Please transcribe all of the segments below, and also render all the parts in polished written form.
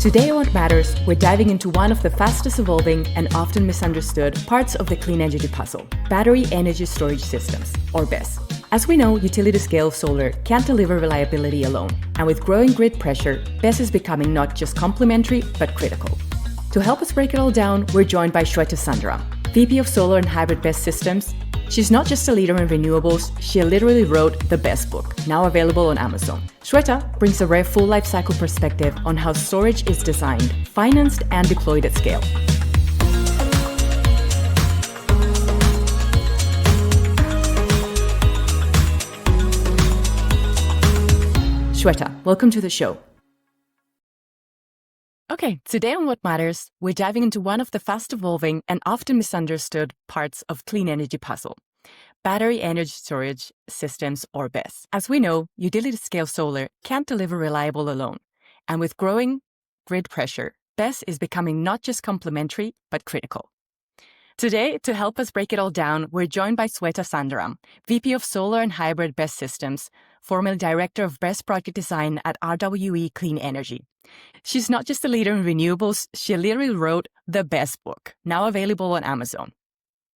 Today on What Matters, we're diving into one of the fastest evolving and often misunderstood parts of the clean energy puzzle, battery energy storage systems, or BESS. As we know, utility-scale solar can't deliver reliability alone, and with growing grid pressure, BESS is becoming not just complementary, but critical. To help us break it all down, we're joined by Swetha Sundaram, VP of Solar and Hybrid BESS Systems. She's not just a leader in renewables, she literally wrote the BESS Book, now available on Amazon. Swetha brings a rare full life cycle perspective on how storage is designed, financed, and deployed at scale. Swetha, welcome to the show. Okay, today on What Matters, we're diving into one of the fast-evolving and often misunderstood parts of clean energy puzzle, battery energy storage systems, or BESS. As we know, utility-scale solar can't deliver reliable alone, and with growing grid pressure, BESS is becoming not just complementary, but critical. Today, to help us break it all down, we're joined by Swetha Sundaram, VP of Solar and Hybrid BESS Systems, formerly Director of BESS Project Design at RWE Clean Energy. She's not just a leader in renewables, she literally wrote the BESS Book, now available on Amazon.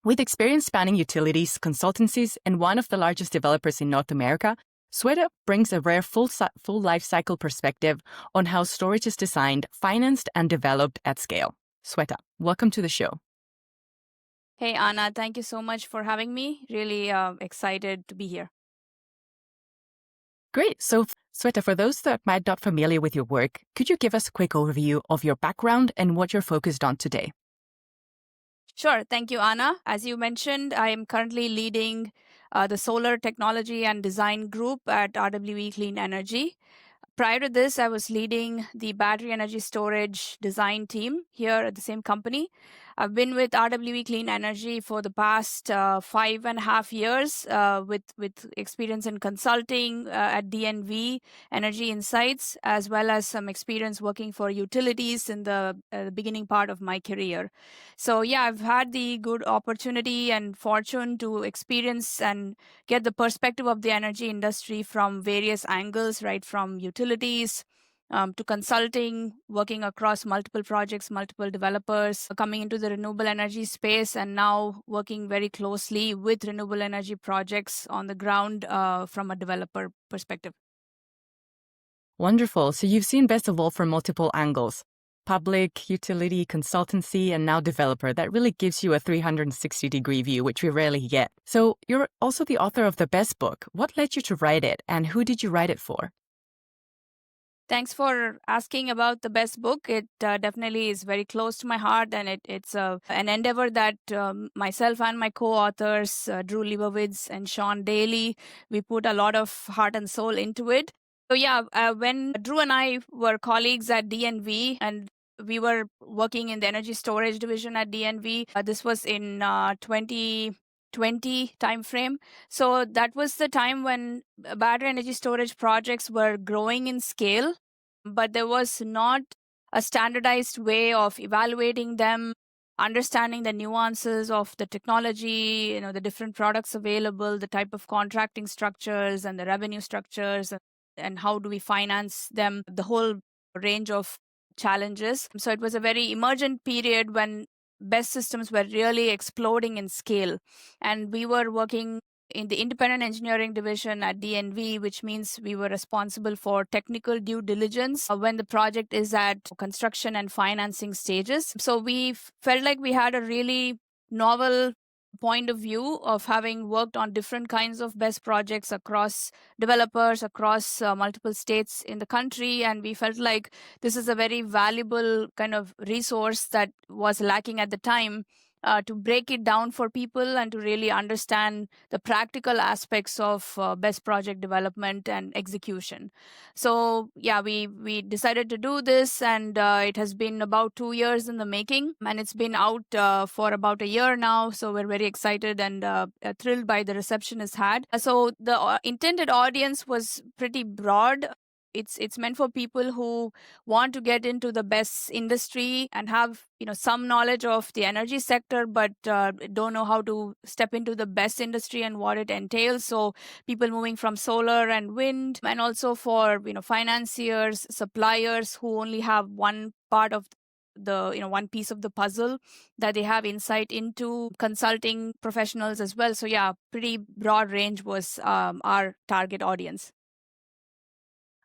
With experience spanning utilities, consultancies, and one of the largest developers in North America, Swetha brings a rare full life cycle perspective on how storage is designed, financed, and developed at scale. Swetha, welcome to the show. Hey, Anna, thank you so much for having me. Really excited to be here. Great. So, Swetha, for those that might not be familiar with your work, could you give us a quick overview of your background and what you're focused on today? Sure. Thank you, Anna. As you mentioned, I am currently leading the Solar Technology and Design Group at RWE Clean Energy. Prior to this, I was leading the battery energy storage design team here at the same company. I've been with RWE Clean Energy for the past 5.5 years with experience in consulting at DNV Energy Insights, as well as some experience working for utilities in the beginning part of my career. So yeah, I've had the good opportunity and fortune to experience and get the perspective of the energy industry from various angles, right from utilities to consulting, working across multiple projects, multiple developers, coming into the renewable energy space, and now working very closely with renewable energy projects on the ground from a developer perspective. Wonderful. So you've seen BESS evolve from multiple angles: public, utility, consultancy, and now developer. That really gives you a 360-degree view, which we rarely get. So you're also the author of the BESS Book. What led you to write it, and who did you write it for? Thanks for asking about the BESS Book. It definitely is very close to my heart, and it's an endeavor that myself and my co-authors, Drew Leibowitz and Sean Daly, we put a lot of heart and soul into it. So yeah, when Drew and I were colleagues at DNV, and we were working in the energy storage division at DNV, this was in 2020 timeframe. So that was the time when battery energy storage projects were growing in scale, but there was not a standardized way of evaluating them, understanding the nuances of the technology, the different products available, the type of contracting structures and the revenue structures, and how do we finance them, the whole range of challenges. So it was a very emergent period when BESS systems were really exploding in scale. And we were working in the independent engineering division at DNV, which means we were responsible for technical due diligence when the project is at construction and financing stages. So we felt like we had a really novel point of view of having worked on different kinds of BESS projects across developers, across multiple states in the country. And we felt like this is a very valuable kind of resource that was lacking at the time, to break it down for people and to really understand the practical aspects of BESS project development and execution. So yeah, we decided to do this, and it has been about 2 years in the making, and it's been out for about a year now. So we're very excited and thrilled by the reception it's had. So the intended audience was pretty broad. It's meant for people who want to get into the BESS industry and have some knowledge of the energy sector, but don't know how to step into the BESS industry and what it entails. So people moving from solar and wind, and also for financiers, suppliers who only have one part of the one piece of the puzzle that they have insight into, consulting professionals as well. So yeah, pretty broad range was our target audience.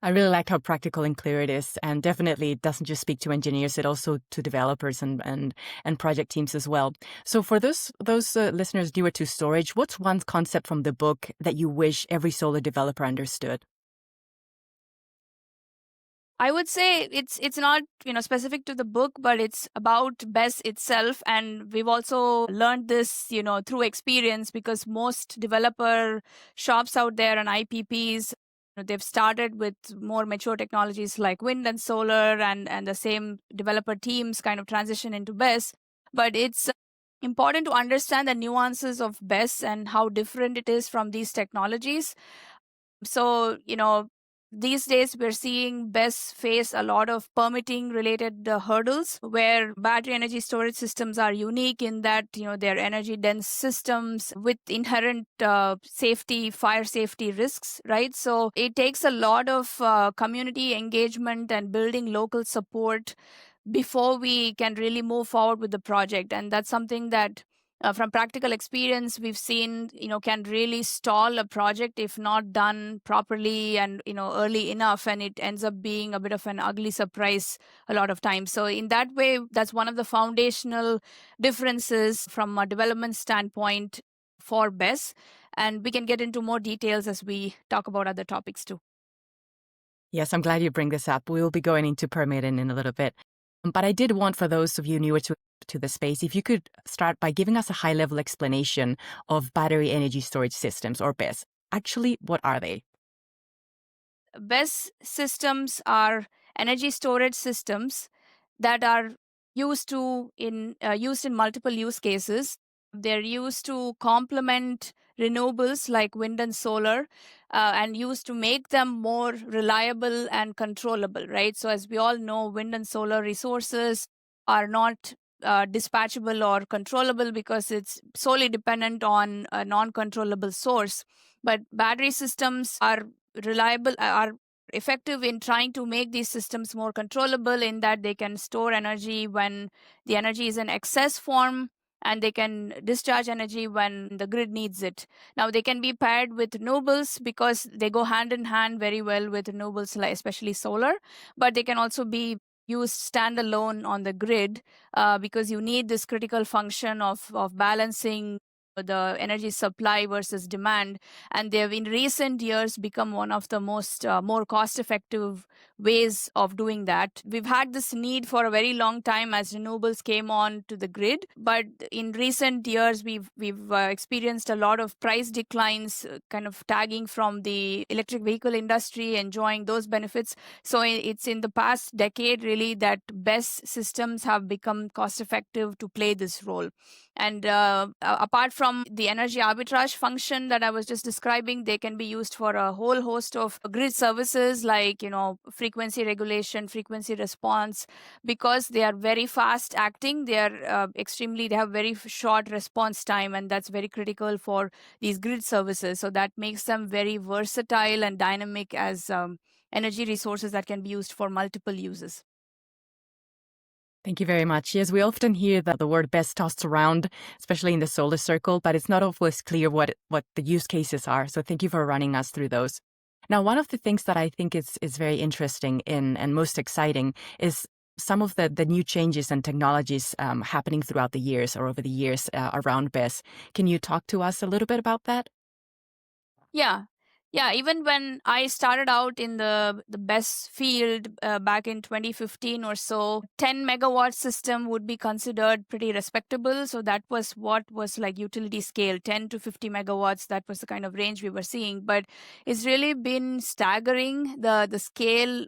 I really like how practical and clear it is, and definitely it doesn't just speak to engineers; it also to developers and project teams as well. So, for those listeners newer to storage, what's one concept from the book that you wish every solar developer understood? I would say it's not specific to the book, but it's about BESS itself, and we've also learned this through experience, because most developer shops out there and IPPs, they've started with more mature technologies like wind and solar, and the same developer teams kind of transition into BESS. But it's important to understand the nuances of BESS and how different it is from these technologies. So, these days we're seeing BESS face a lot of permitting related hurdles, where battery energy storage systems are unique in that, they're energy dense systems with inherent fire safety risks, right? So it takes a lot of community engagement and building local support before we can really move forward with the project. And that's something that from practical experience we've seen can really stall a project if not done properly and early enough, and it ends up being a bit of an ugly surprise a lot of times. So in that way, that's one of the foundational differences from a development standpoint for BESS, and we can get into more details as we talk about other topics too. Yes, I'm glad you bring this up. We will be going into permitting in a little bit. But I did want, for those of you newer to the space, if you could start by giving us a high-level explanation of battery energy storage systems, or BESS. Actually, what are they? BESS systems are energy storage systems that are used in multiple use cases. They're used to complement renewables like wind and solar, and used to make them more reliable and controllable, right? So as we all know, wind and solar resources are not dispatchable or controllable because it's solely dependent on a non-controllable source. But battery systems are effective in trying to make these systems more controllable, in that they can store energy when the energy is in excess form, and they can discharge energy when the grid needs it. Now, they can be paired with renewables because they go hand in hand very well with renewables, like especially solar, but they can also be used standalone on the grid, because you need this critical function of balancing the energy supply versus demand. And they have in recent years become one of the most more cost effective ways of doing that. We've had this need for a very long time as renewables came on to the grid, but in recent years we've experienced a lot of price declines, kind of tagging from the electric vehicle industry enjoying those benefits. So it's in the past decade really that BESS systems have become cost effective to play this role. And apart from the energy arbitrage function that I was just describing, they can be used for a whole host of grid services like, frequency regulation, frequency response, because they are very fast acting. They are they have very short response time, and that's very critical for these grid services. So that makes them very versatile and dynamic as energy resources that can be used for multiple uses. Thank you very much. Yes, we often hear the word BESS tossed around, especially in the solar circle, but it's not always clear what the use cases are. So thank you for running us through those. Now, one of the things that I think is very interesting and most exciting is some of the new changes and technologies happening throughout the years or over the years around BESS. Can you talk to us a little bit about that? Yeah. Yeah, even when I started out in the BESS field back in 2015 or so, 10 megawatt system would be considered pretty respectable. So that was what was like utility scale, 10 to 50 megawatts. That was the kind of range we were seeing. But it's really been staggering, the scale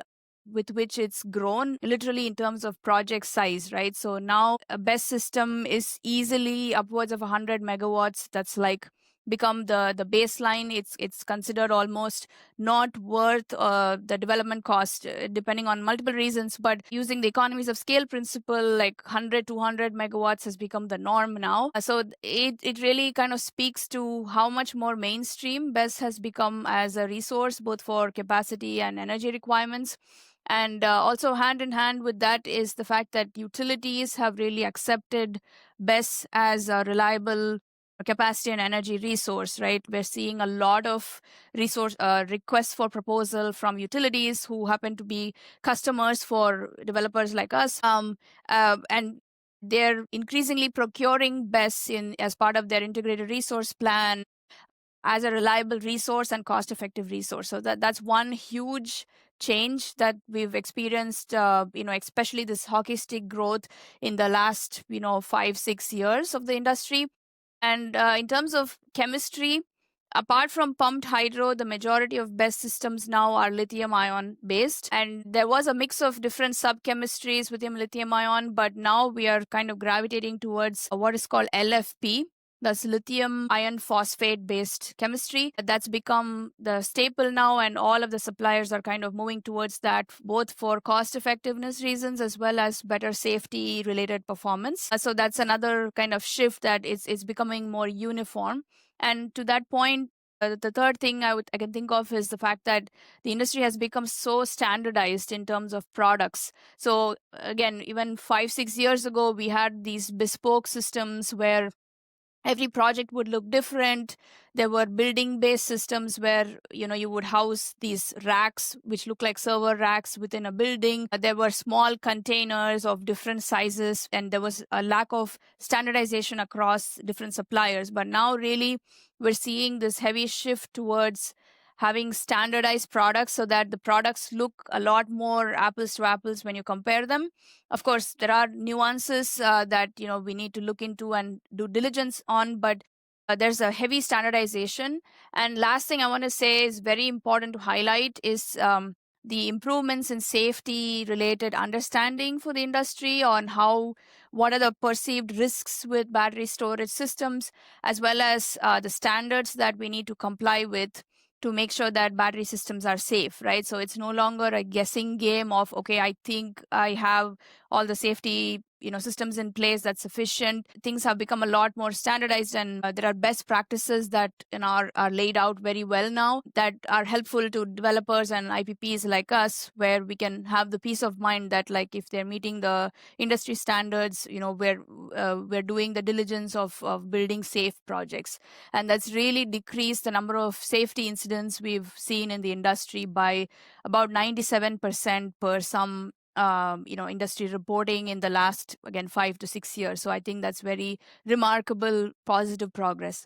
with which it's grown, literally in terms of project size, right? So now a BESS system is easily upwards of 100 megawatts. That's like become the baseline. It's considered almost not worth the development cost, depending on multiple reasons. But using the economies of scale principle, like 100, 200 megawatts has become the norm now. So it really kind of speaks to how much more mainstream BESS has become as a resource, both for capacity and energy requirements. And also, hand in hand with that is the fact that utilities have really accepted BESS as a reliable capacity and energy resource, right? We're seeing a lot of resource requests for proposal from utilities who happen to be customers for developers like us, and they're increasingly procuring BESS in as part of their integrated resource plan as a reliable resource and cost-effective resource. So that's one huge change that we've experienced. Especially this hockey stick growth in the last 5-6 years of the industry. And in terms of chemistry, apart from pumped hydro, the majority of BESS systems now are lithium ion based. And there was a mix of different sub chemistries within lithium ion, but now we are kind of gravitating towards what is called LFP. That's lithium iron phosphate based chemistry. That's become the staple now, and all of the suppliers are kind of moving towards that, both for cost effectiveness reasons as well as better safety related performance. So that's another kind of shift that it's becoming more uniform. And to that point, the third thing I can think of is the fact that the industry has become so standardized in terms of products. So again, even 5-6 years ago, we had these bespoke systems where every project would look different. There were building based systems where you would house these racks which look like server racks within a building. There were small containers of different sizes, and there was a lack of standardization across different suppliers. But now really we're seeing this heavy shift towards having standardized products so that the products look a lot more apples to apples when you compare them. Of course, there are nuances that we need to look into and do diligence on, but there's a heavy standardization. And last thing I want to say is very important to highlight is the improvements in safety related understanding for the industry on what are the perceived risks with battery storage systems, as well as the standards that we need to comply with to make sure that battery systems are safe, right? So it's no longer a guessing game of, okay, I think I have all the safety systems in place that's sufficient. Things have become a lot more standardized, and there are best practices that are laid out very well now that are helpful to developers and IPPs like us, where we can have the peace of mind that, like, if they're meeting the industry standards, we're doing the diligence of building safe projects. And that's really decreased the number of safety incidents we've seen in the industry by about 97% per some industry reporting in the last, again, 5 to 6 years. So I think that's very remarkable positive progress.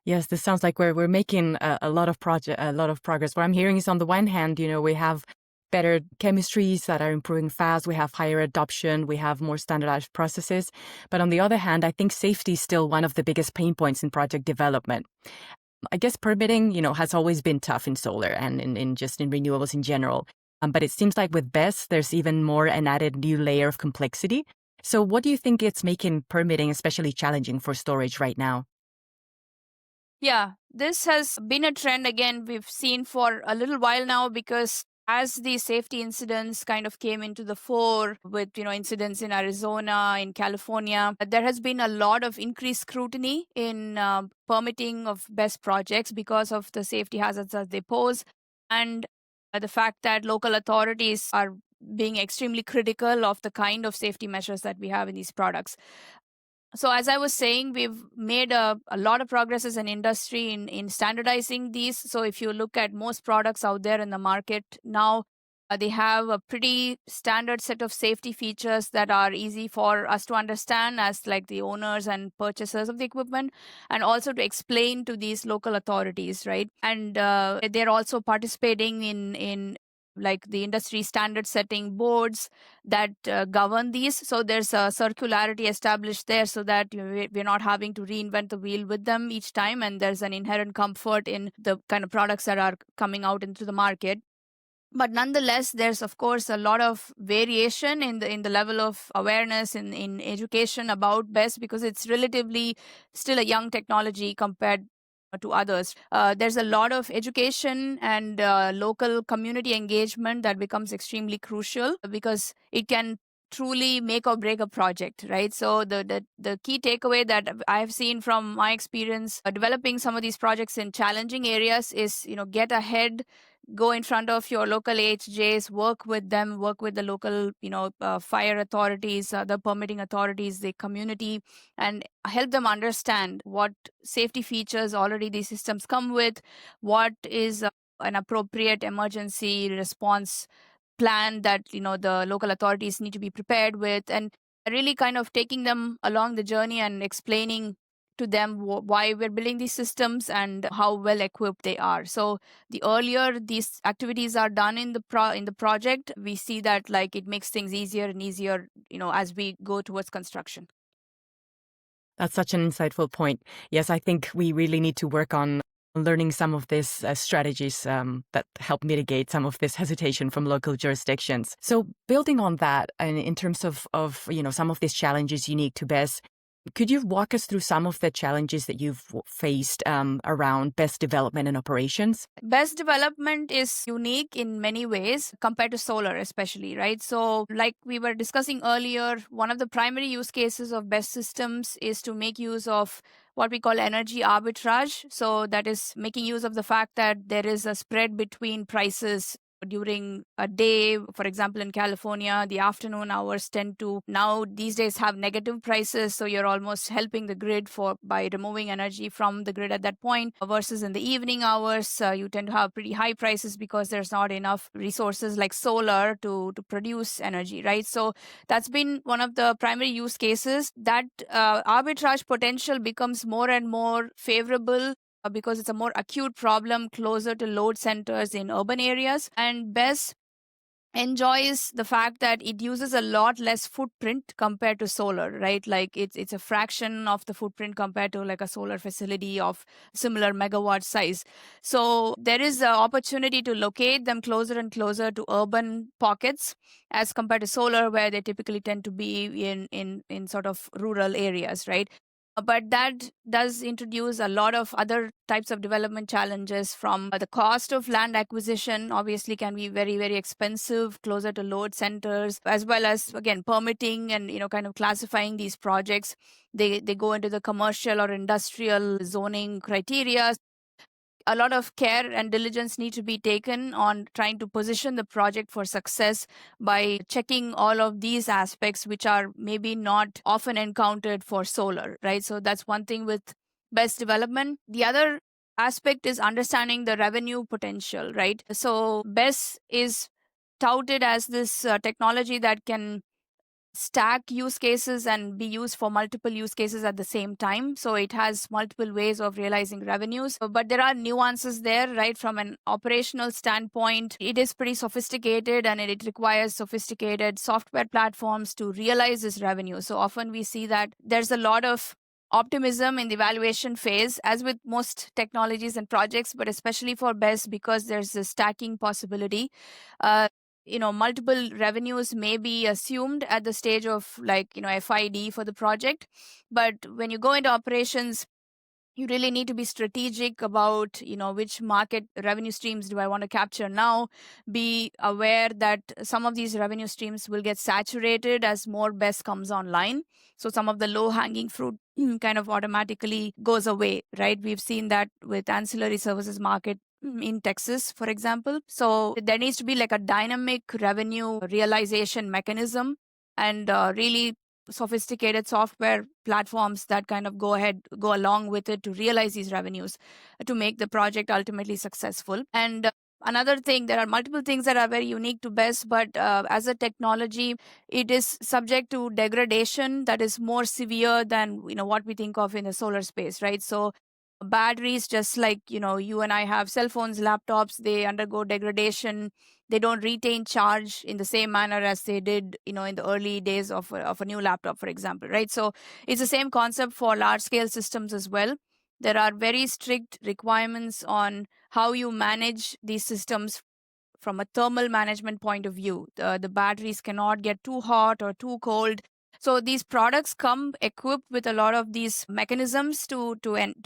Yes, this sounds like we're making a lot of progress. What I'm hearing is, on the one hand, we have better chemistries that are improving fast. We have higher adoption. We have more standardized processes. But on the other hand, I think safety is still one of the biggest pain points in project development. I guess permitting, has always been tough in solar and in renewables in general. But it seems like with BESS, there's even more an added new layer of complexity. So what do you think it's making permitting especially challenging for storage right now? Yeah, this has been a trend, again, we've seen for a little while now, because as the safety incidents kind of came into the fore with incidents in Arizona, in California, there has been a lot of increased scrutiny in permitting of BESS projects because of the safety hazards that they pose, and the fact that local authorities are being extremely critical of the kind of safety measures that we have in these products. So as I was saying, we've made a lot of progress as an industry in standardizing these. So if you look at most products out there in the market now, they have a pretty standard set of safety features that are easy for us to understand as, like, the owners and purchasers of the equipment, and also to explain to these local authorities, right? And they're also participating in like the industry standard setting boards that govern these. So there's a circularity established there, so that we're not having to reinvent the wheel with them each time, and there's an inherent comfort in the kind of products that are coming out into the market. But nonetheless, there's of course a lot of variation in the level of awareness in education about BESS, because it's relatively still a young technology compared to others. There's a lot of education and local community engagement that becomes extremely crucial, because it can truly make or break a project, right? So the key takeaway that I have seen from my experience developing some of these projects in challenging areas is, get ahead, go in front of your local HJs, work with them, work with the local, fire authorities, the permitting authorities, the community, and help them understand what safety features already these systems come with, what is an appropriate emergency response plan that the local authorities need to be prepared with, and really kind of taking them along the journey and explaining to them why we're building these systems and how well equipped they are. So the earlier these activities are done in the project, we see that like it makes things easier and easier, as we go towards construction. That's such an insightful point. Yes, I think we really need to work on learning some of these strategies that help mitigate some of this hesitation from local jurisdictions. So, building on that, and in terms of some of these challenges unique to BESS, could you walk us through some of the challenges that you've faced around BESS development and operations? BESS development is unique in many ways compared to solar, especially, right? So, like we were discussing earlier, one of the primary use cases of BESS systems is to make use of what we call energy arbitrage. So, that is making use of the fact that there is a spread between prices during a day. For example, in California, the afternoon hours tend to now these days have negative prices, so you're almost helping the grid by removing energy from the grid at that point, versus in the evening hours you tend to have pretty high prices because there's not enough resources like solar to produce energy, right? So that's been one of the primary use cases. That arbitrage potential becomes more and more favorable because it's a more acute problem closer to load centers in urban areas. And BESS enjoys the fact that it uses a lot less footprint compared to solar, right? Like it's a fraction of the footprint compared to like a solar facility of similar megawatt size. So there is an opportunity to locate them closer and closer to urban pockets as compared to solar, where they typically tend to be in sort of rural areas, right? But that does introduce a lot of other types of development challenges, from the cost of land acquisition, obviously can be very, very expensive closer to load centers, as well as, again, permitting and, kind of classifying these projects. They go into the commercial or industrial zoning criteria. A lot of care and diligence need to be taken on trying to position the project for success by checking all of these aspects, which are maybe not often encountered for solar, right? So that's one thing with BESS development. The other aspect is understanding the revenue potential, right? So BESS is touted as this technology that can stack use cases and be used for multiple use cases at the same time. So it has multiple ways of realizing revenues. But there are nuances there, right? From an operational standpoint, it is pretty sophisticated and it requires sophisticated software platforms to realize this revenue. So often we see that there's a lot of optimism in the evaluation phase, as with most technologies and projects, but especially for BESS, because there's a stacking possibility. Uh, Multiple revenues may be assumed at the stage of like, FID for the project. But when you go into operations, you really need to be strategic about which market revenue streams do I want to capture now. Be aware that some of these revenue streams will get saturated as more BESS comes online, so some of the low hanging fruit kind of automatically goes away, right? We've seen that with ancillary services market in Texas, for example. So there needs to be like a dynamic revenue realization mechanism, and really sophisticated software platforms that kind of go along with it to realize these revenues to make the project ultimately successful. And another thing, there are multiple things that are very unique to BESS, but as a technology, it is subject to degradation that is more severe than what we think of in the solar space, right? So batteries, just like you and I have cell phones, laptops, they undergo degradation. They don't retain charge in the same manner as they did in the early days of a new laptop, for example, right? So it's the same concept for large scale systems as well. There are very strict requirements on how you manage these systems from a thermal management point of view. The batteries cannot get too hot or too cold. So these products come equipped with a lot of these mechanisms to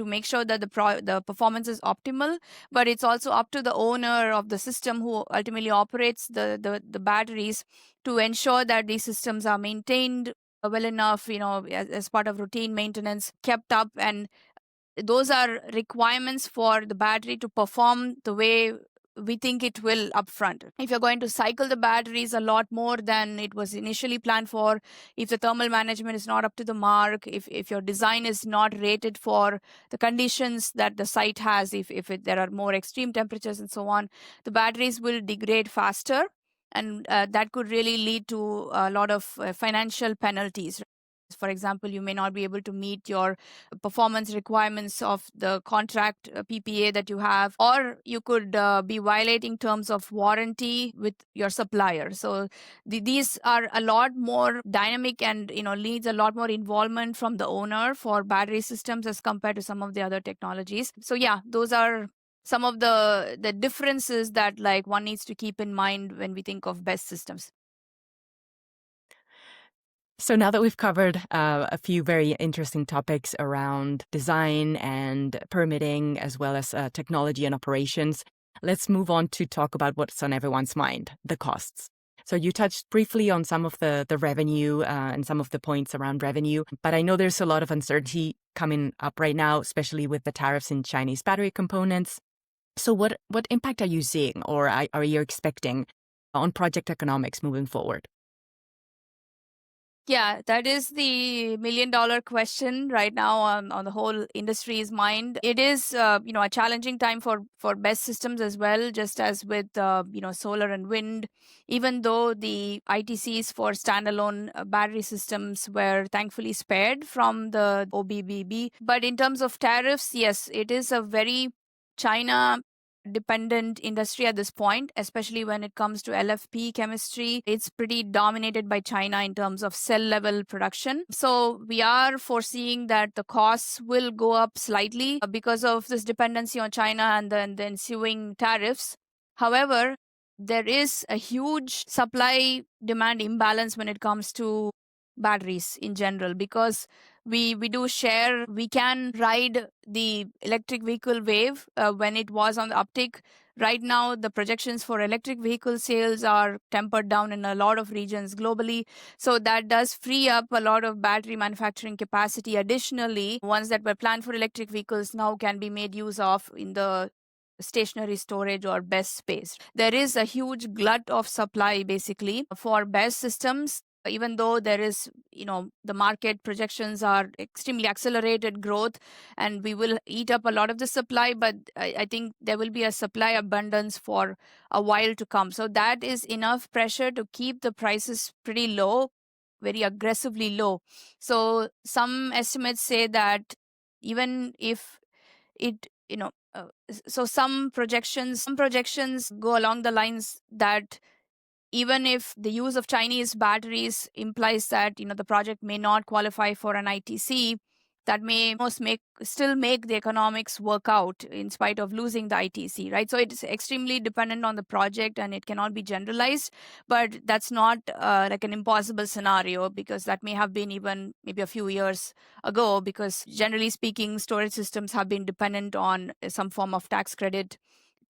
make sure that the performance is optimal. But it's also up to the owner of the system who ultimately operates the batteries to ensure that these systems are maintained well enough, as part of routine maintenance, kept up, and those are requirements for the battery to perform the way we think it will upfront. If you're going to cycle the batteries a lot more than it was initially planned for, if the thermal management is not up to the mark, if your design is not rated for the conditions that the site has, if there are more extreme temperatures and so on, the batteries will degrade faster. And that could really lead to a lot of financial penalties. For example, you may not be able to meet your performance requirements of the contract PPA that you have, or you could be violating terms of warranty with your supplier. So these are a lot more dynamic and needs a lot more involvement from the owner for battery systems as compared to some of the other technologies. So yeah, those are some of the differences that like one needs to keep in mind when we think of BESS systems. So now that we've covered a few very interesting topics around design and permitting, as well as technology and operations, let's move on to talk about what's on everyone's mind, the costs. So you touched briefly on some of the revenue and some of the points around revenue, but I know there's a lot of uncertainty coming up right now, especially with the tariffs in Chinese battery components. So what impact are you seeing or are you expecting on project economics moving forward? Yeah, that is the $1 million question right now on the whole industry's mind. It is, a challenging time for BESS systems as well, just as with, solar and wind. Even though the ITCs for standalone battery systems were thankfully spared from the OBBB, but in terms of tariffs, yes, it is a very China dependent industry at this point, especially when it comes to LFP chemistry. It's pretty dominated by China in terms of cell level production. So we are foreseeing that the costs will go up slightly because of this dependency on China and then the ensuing tariffs. However, there is a huge supply demand imbalance when it comes to batteries in general, because we do share, we can ride the electric vehicle wave when it was on the uptick. Right now, the projections for electric vehicle sales are tempered down in a lot of regions globally. So that does free up a lot of battery manufacturing capacity. Additionally, ones that were planned for electric vehicles now can be made use of in the stationary storage or BESS space. There is a huge glut of supply basically for BESS systems, even though there is, the market projections are extremely accelerated growth and we will eat up a lot of the supply, but I think there will be a supply abundance for a while to come. So that is enough pressure to keep the prices pretty low, very aggressively low. So some estimates say that even if it, so some projections go along the lines that even if the use of Chinese batteries implies that the project may not qualify for an ITC, that may still make the economics work out in spite of losing the ITC, right? So it's extremely dependent on the project and it cannot be generalized, but that's not like an impossible scenario, because that may have been even maybe a few years ago, because generally speaking, storage systems have been dependent on some form of tax credit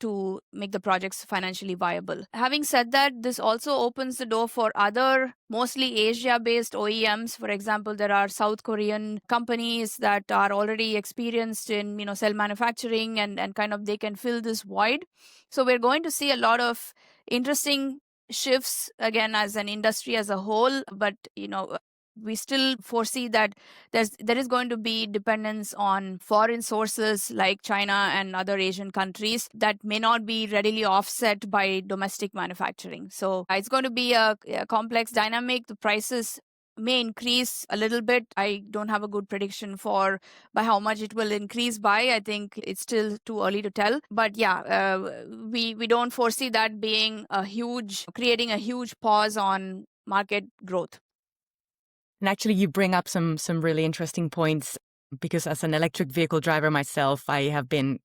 to make the projects financially viable. Having said that, this also opens the door for other, mostly Asia-based OEMs. For example, there are South Korean companies that are already experienced in, cell manufacturing, and kind of they can fill this void. So we're going to see a lot of interesting shifts again as an industry as a whole, but we still foresee that there is going to be dependence on foreign sources like China and other Asian countries that may not be readily offset by domestic manufacturing. So it's going to be a complex dynamic. The prices may increase a little bit. I don't have a good prediction for by how much it will increase by. I think it's still too early to tell. But yeah, we don't foresee that being creating a huge pause on market growth. And actually, you bring up some really interesting points, because as an electric vehicle driver myself, I have been,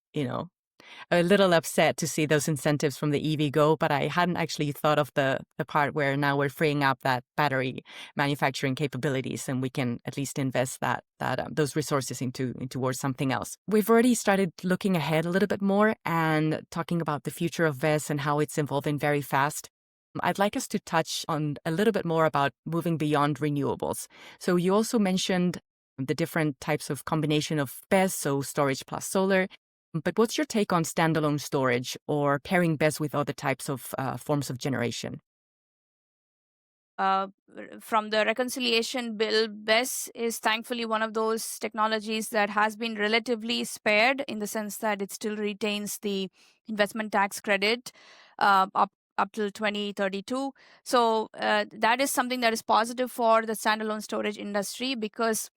a little upset to see those incentives from the EV go, but I hadn't actually thought of the part where now we're freeing up that battery manufacturing capabilities, and we can at least invest those resources into towards something else. We've already started looking ahead a little bit more and talking about the future of BESS and how it's evolving very fast. I'd like us to touch on a little bit more about moving beyond renewables. So you also mentioned the different types of combination of BESS, so storage plus solar. But what's your take on standalone storage or pairing BESS with other types of forms of generation? uh, from the reconciliation bill, BESS is thankfully one of those technologies that has been relatively spared in the sense that it still retains the investment tax credit up till 2032. So that is something that is positive for the standalone storage industry because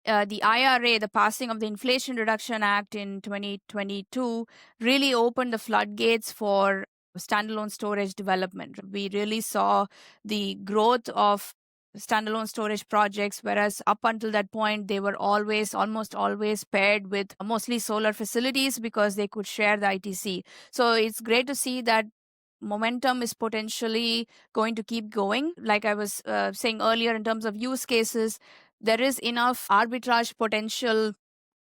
the IRA, the passing of the Inflation Reduction Act in 2022, really opened the floodgates for standalone storage development. We really saw the growth of standalone storage projects, whereas up until that point, they were almost always paired with mostly solar facilities because they could share the ITC. So it's great to see that momentum is potentially going to keep going. Like I was saying earlier, in terms of use cases, there is enough arbitrage potential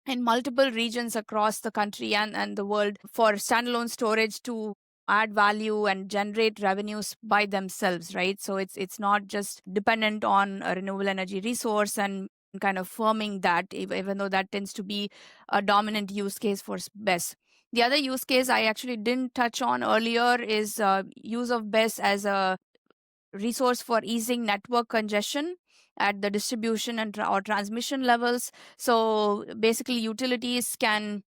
in multiple regions across the country and the world for standalone storage to add value and generate revenues by themselves, right? So it's not just dependent on a renewable energy resource and kind of firming that, even though that tends to be a dominant use case for BESS. The other use case I actually didn't touch on earlier is use of BESS as a resource for easing network congestion at the distribution and or transmission levels. So basically, utilities can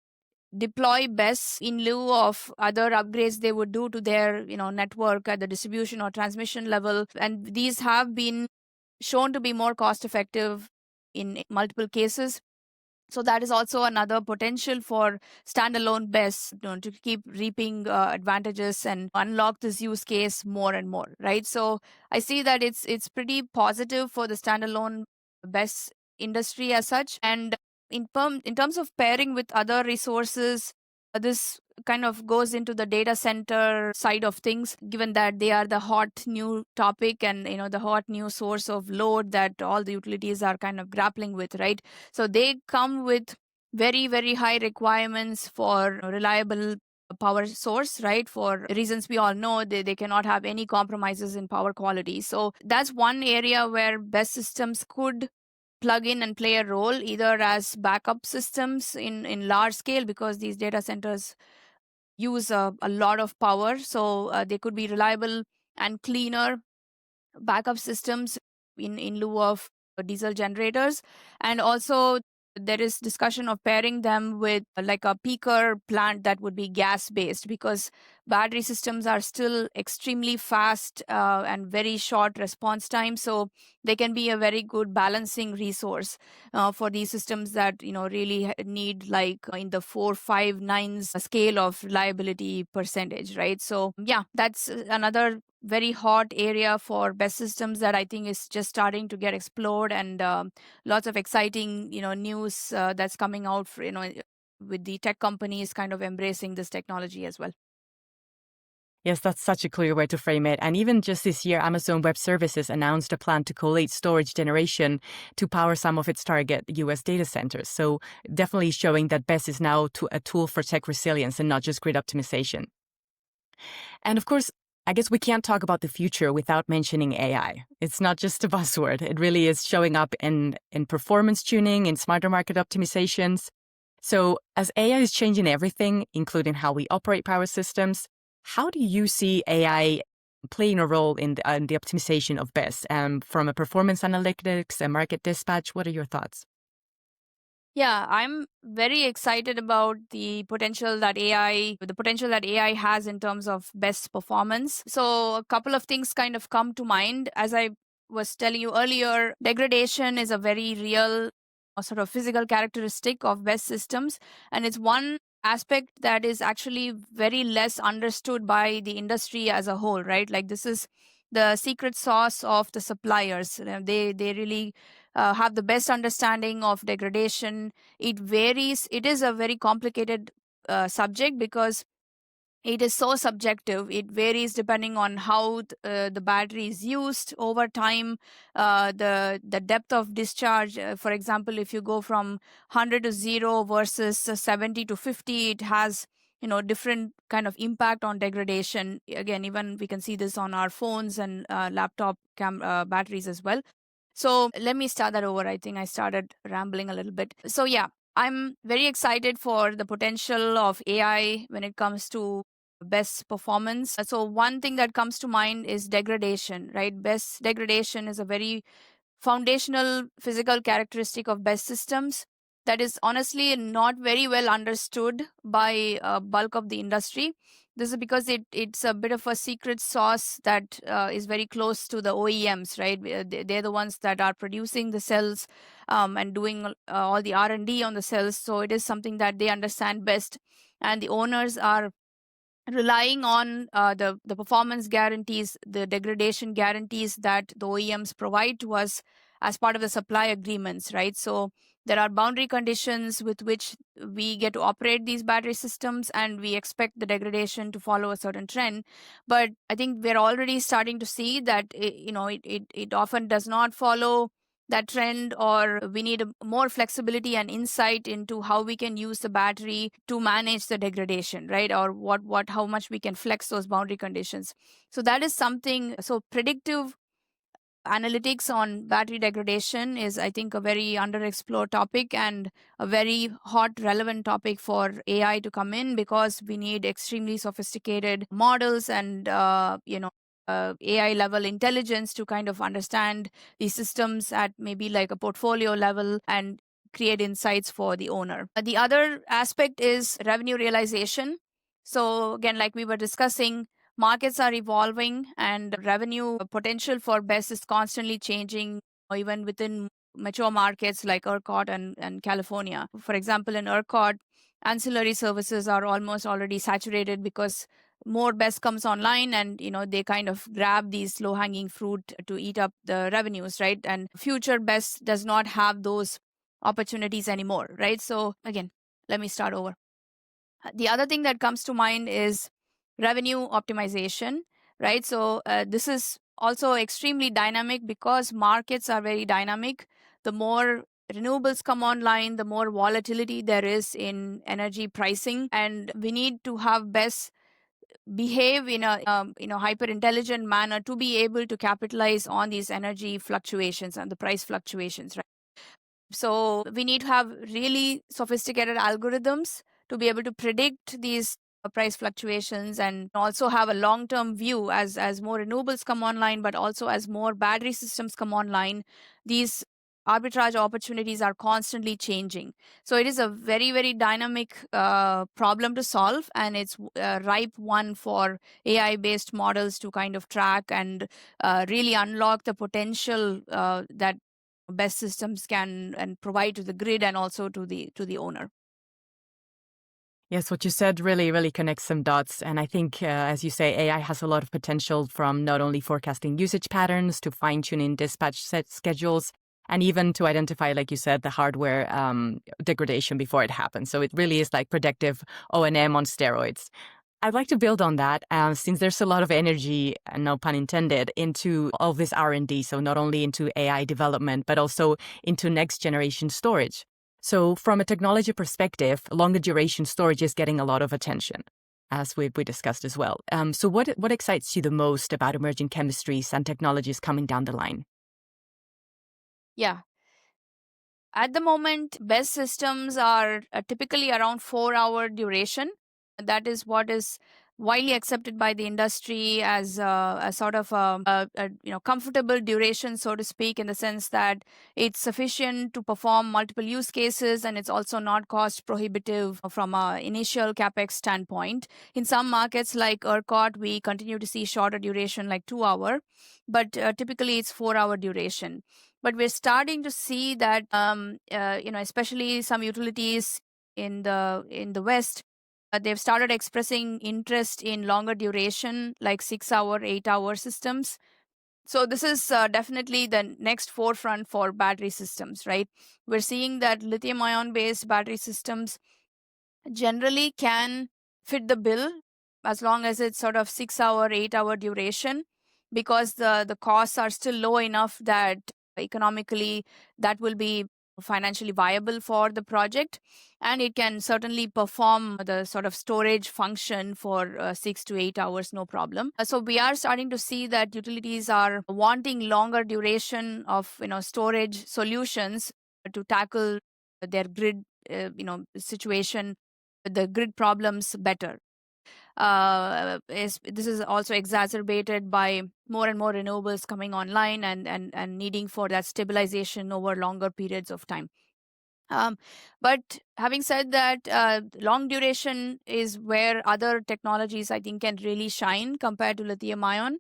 deploy BESS in lieu of other upgrades they would do to their network at the distribution or transmission level, and these have been shown to be more cost effective in multiple cases. So that is also another potential for standalone BESS to keep reaping advantages and unlock this use case more and more, right? So I see that it's pretty positive for the standalone BESS industry as such. And in terms of pairing with other resources, this kind of goes into the data center side of things, given that they are the hot new topic and the hot new source of load that all the utilities are kind of grappling with, right? So they come with very, very high requirements for reliable power source, right? For reasons we all know, they cannot have any compromises in power quality. So that's one area where BESS systems could plug in and play a role, either as backup systems in large scale, because these data centers use a lot of power. So they could be reliable and cleaner backup systems in lieu of diesel generators. And also, there is discussion of pairing them with like a peaker plant that would be gas based, because battery systems are still extremely fast and very short response time. So they can be a very good balancing resource for these systems that really need like in the 4 5 nines scale of reliability percentage, right? So yeah, that's another very hot area for BESS systems that I think is just starting to get explored, and lots of exciting news that's coming out for, with the tech companies kind of embracing this technology as well. Yes, that's such a clear way to frame it. And even just this year, Amazon Web Services announced a plan to collate storage generation to power some of its target US data centers. So definitely showing that BESS is now a tool for tech resilience and not just grid optimization. And of course, I guess we can't talk about the future without mentioning AI. It's not just a buzzword. It really is showing up in performance tuning, in smarter market optimizations. So as AI is changing everything, including how we operate power systems, how do you see AI playing a role in the optimization of BESS? From a performance analytics and market dispatch, what are your thoughts? Yeah, I'm very excited about the potential that AI has in terms of best performance. So a couple of things kind of come to mind. As I was telling you earlier, degradation is a very real sort of physical characteristic of best systems, and it's one aspect that is actually very less understood by the industry as a whole, right? Like this is the secret sauce of the suppliers. They really have the best understanding of degradation. It varies. It is a very complicated subject because it is so subjective. It varies depending on how the battery is used over time, the depth of discharge. For example, if you go from 100 to 0 versus 70 to 50, it has different kind of impact on degradation. Again, even we can see this on our phones and laptop batteries as well. So let me start that over. I think I started rambling a little bit. So yeah, I'm very excited for the potential of AI when it comes to BESS performance. So one thing that comes to mind is degradation, right? BESS degradation is a very foundational physical characteristic of BESS systems that is honestly not very well understood by bulk of the industry. This is because it's a bit of a secret sauce that is very close to the OEMs, right? They're the ones that are producing the cells and doing all the R&D on the cells. So it is something that they understand best, and the owners are relying on the performance guarantees, the degradation guarantees that the OEMs provide to us as part of the supply agreements, right? So there are boundary conditions with which we get to operate these battery systems, and we expect the degradation to follow a certain trend. But I think we're already starting to see that it often does not follow that trend, or we need more flexibility and insight into how we can use the battery to manage the degradation, right? Or how much we can flex those boundary conditions. So that is something. So predictive analytics on battery degradation is, I think, a very underexplored topic and a very hot, relevant topic for AI to come in, because we need extremely sophisticated models and AI level intelligence to kind of understand these systems at maybe like a portfolio level and create insights for the owner. The other aspect is revenue realization. So again, like we were discussing, markets are evolving and revenue potential for BESS is constantly changing, even within mature markets like ERCOT and California. For example, in ERCOT, ancillary services are almost already saturated because more BESS comes online, and they kind of grab these low hanging fruit to eat up the revenues, right? And future BESS does not have those opportunities anymore, right? So again, let me start over. The other thing that comes to mind is revenue optimization, right? So this is also extremely dynamic because markets are very dynamic. The more renewables come online, the more volatility there is in energy pricing, and we need to have BESS behave in a hyper intelligent manner to be able to capitalize on these energy fluctuations and the price fluctuations, right? So we need to have really sophisticated algorithms to be able to predict these price fluctuations, and also have a long-term view as more renewables come online, but also as more battery systems come online. These arbitrage opportunities are constantly changing. So it is a very, very dynamic problem to solve, and it's a ripe one for AI-based models to kind of track and really unlock the potential that BESS systems can and provide to the grid and also to the owner. Yes, what you said really, really connects some dots. And I think, as you say, AI has a lot of potential, from not only forecasting usage patterns to fine-tuning dispatch set schedules, and even to identify, like you said, the hardware degradation before it happens. So it really is like predictive O&M on steroids. I'd like to build on that, since there's a lot of energy, no pun intended, into all this R&D. So not only into AI development, but also into next generation storage. So from a technology perspective, longer duration storage is getting a lot of attention, as we discussed as well. So what excites you the most about emerging chemistries and technologies coming down the line? Yeah. At the moment, BESS systems are typically around 4-hour duration. That is what is widely accepted by the industry as a sort of comfortable duration, so to speak, in the sense that it's sufficient to perform multiple use cases, and it's also not cost prohibitive from an initial capex standpoint. In some markets like ERCOT, we continue to see shorter duration, like 2 hour, but typically it's 4-hour duration. But we're starting to see that especially some utilities in the west, they've started expressing interest in longer duration, like 6-hour, 8-hour systems. So this is definitely the next forefront for battery systems, right? We're seeing that lithium ion based battery systems generally can fit the bill as long as it's sort of 6 hour, 8 hour duration, because the costs are still low enough that economically that will be financially viable for the project, and it can certainly perform the sort of storage function for 6 to 8 hours, no problem. So we are starting to see that utilities are wanting longer duration of storage solutions to tackle their grid situation, the grid problems better. This is also exacerbated by more and more renewables coming online and needing for that stabilization over longer periods of time. Um, but having said that, long duration is where other technologies I think can really shine compared to lithium ion.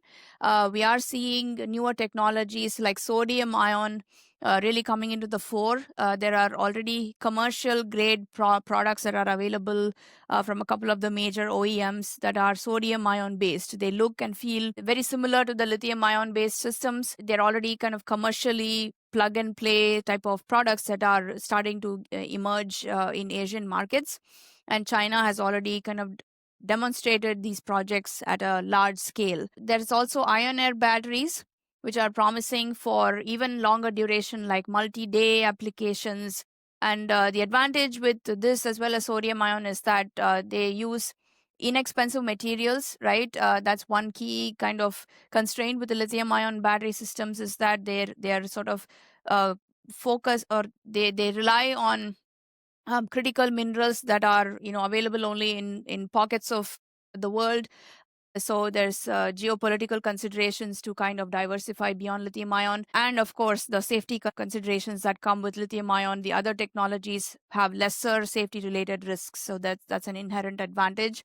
We are seeing newer technologies like sodium ion really coming into the fore. There are already commercial grade products that are available from a couple of the major OEMs that are sodium ion based. They look and feel very similar to the lithium ion based systems. They're already kind of commercially plug and play type of products that are starting to emerge in Asian markets. And China has already kind of demonstrated these projects at a large scale. There's also ion air batteries, which are promising for even longer duration, like multi day applications. And the advantage with this as well as sodium ion is that they use inexpensive materials, right? That's one key kind of constraint with the lithium ion battery systems, is that they're sort of uh, focus, or they rely on critical minerals that are available only in pockets of the world. So there's geopolitical considerations to kind of diversify beyond lithium ion, and of course the safety considerations that come with lithium ion. The other technologies have lesser safety related risks, so that's an inherent advantage.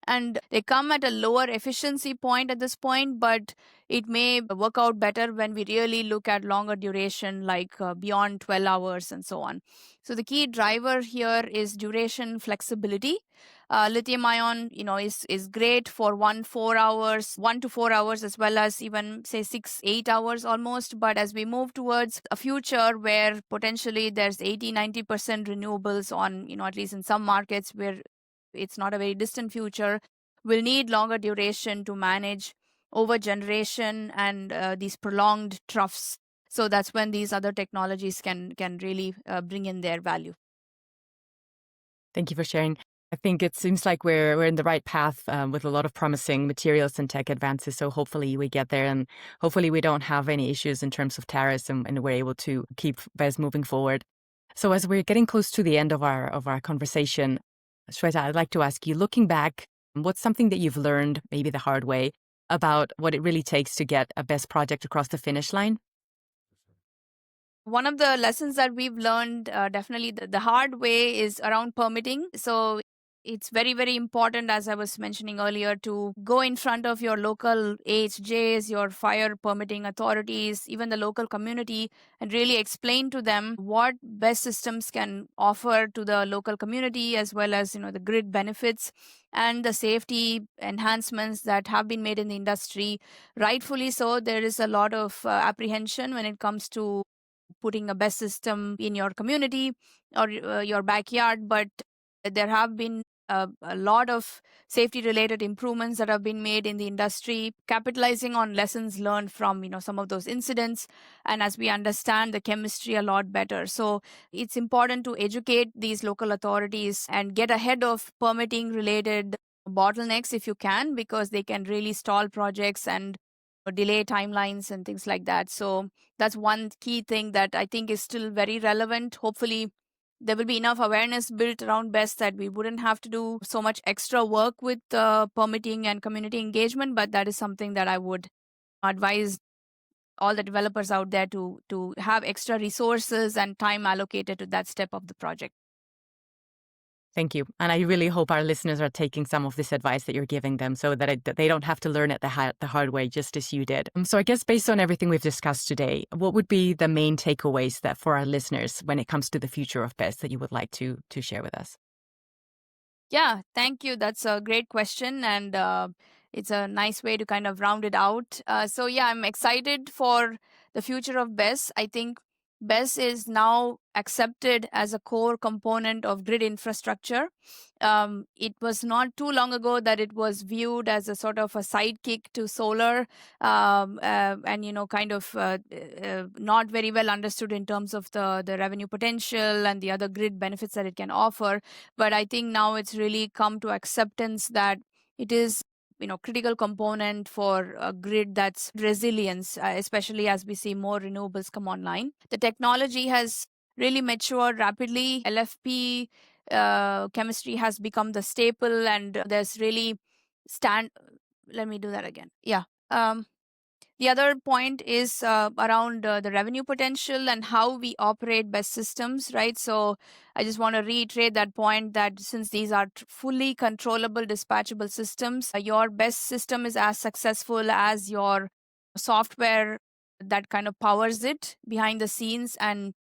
And they come at a lower efficiency point at this point, but it may work out better when we really look at longer duration, like beyond 12 hours and so on. So the key driver here is duration flexibility. Lithium ion is great for 1 to 4 hours, as well as even say 6 8 hours almost. But as we move towards a future where potentially there's 80 90% renewables on, at least in some markets where it's not a very distant future, we'll need longer duration to manage over generation and these prolonged troughs. So that's when these other technologies can really bring in their value. Thank you for sharing. I think it seems like we're in the right path with a lot of promising materials and tech advances. So hopefully we get there, and hopefully we don't have any issues in terms of tariffs, and we're able to keep BESS moving forward. So as we're getting close to the end of our conversation, Swetha, I'd like to ask you, looking back, what's something that you've learned, maybe the hard way, about what it really takes to get a BESS project across the finish line? One of the lessons that we've learned, definitely the hard way, is around permitting. So it's very, very important, as I was mentioning earlier, to go in front of your local AHJs, your fire permitting authorities, even the local community, and really explain to them what best systems can offer to the local community, as well as the grid benefits and the safety enhancements that have been made in the industry. Rightfully so, there is a lot of apprehension when it comes to putting a best system in your community or your backyard, but there have been a lot of safety related improvements that have been made in the industry, capitalizing on lessons learned from some of those incidents, and as we understand the chemistry a lot better. So it's important to educate these local authorities and get ahead of permitting related bottlenecks if you can, because they can really stall projects and delay timelines and things like that. So that's one key thing that I think is still very relevant. Hopefully, there will be enough awareness built around BESS that we wouldn't have to do so much extra work with permitting and community engagement. But that is something that I would advise all the developers out there to have extra resources and time allocated to that step of the project. Thank you. And I really hope our listeners are taking some of this advice that you're giving them, so that they don't have to learn it the hard way, just as you did. So I guess based on everything we've discussed today, what would be the main takeaways that for our listeners when it comes to the future of BESS that you would like to share with us? Yeah, thank you. That's a great question. And it's a nice way to kind of round it out. So, yeah, I'm excited for the future of BESS. I think BESS is now accepted as a core component of grid infrastructure. It was not too long ago that it was viewed as a sort of a sidekick to solar, and not very well understood in terms of the revenue potential and the other grid benefits that it can offer. But I think now it's really come to acceptance that it is critical component for a grid that's resilience, especially as we see more renewables come online. The technology has really matured rapidly. LFP chemistry has become the staple, and there's really let me do that again. Yeah. The other point is around the revenue potential and how we operate BESS systems, right? So I just want to reiterate that point that since these are fully controllable, dispatchable systems, your BESS system is as successful as your software that kind of powers it behind the scenes. And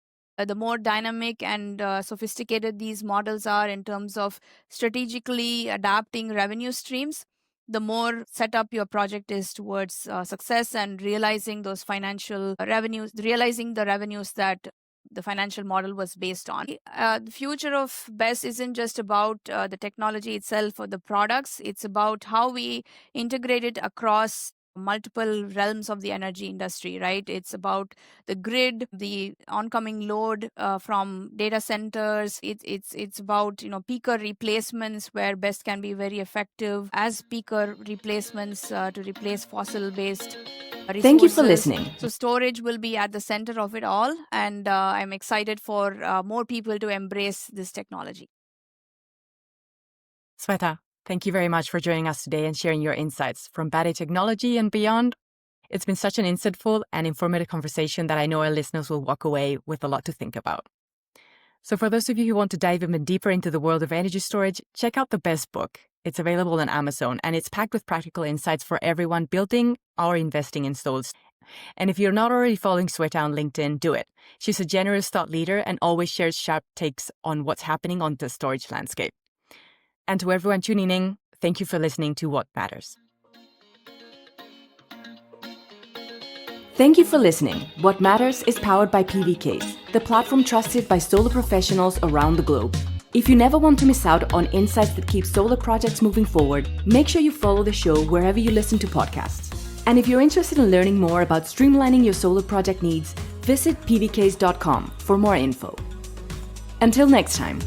the more dynamic and sophisticated these models are in terms of strategically adapting revenue streams, the more set up your project is towards success and realizing those financial revenues, realizing the revenues that the financial model was based on. The future of BESS isn't just about the technology itself or the products, it's about how we integrate it across multiple realms of the energy industry, right? It's about the grid, the oncoming load from data centers. It's about peaker replacements where BESS can be very effective as peaker replacements to replace fossil-based resources. Thank you for listening. So storage will be at the center of it all, and I'm excited for more people to embrace this technology. Swetha, thank you very much for joining us today and sharing your insights from battery technology and beyond. It's been such an insightful and informative conversation that I know our listeners will walk away with a lot to think about. So for those of you who want to dive even deeper into the world of energy storage, check out the BESS Book. It's available on Amazon, and it's packed with practical insights for everyone building or investing in storage. And if you're not already following Swetha on LinkedIn, do it. She's a generous thought leader and always shares sharp takes on what's happening on the storage landscape. And to everyone tuning in, thank you for listening to What Matters. Thank you for listening. What Matters is powered by PVKs, the platform trusted by solar professionals around the globe. If you never want to miss out on insights that keep solar projects moving forward, make sure you follow the show wherever you listen to podcasts. And if you're interested in learning more about streamlining your solar project needs, visit pvks.com for more info. Until next time.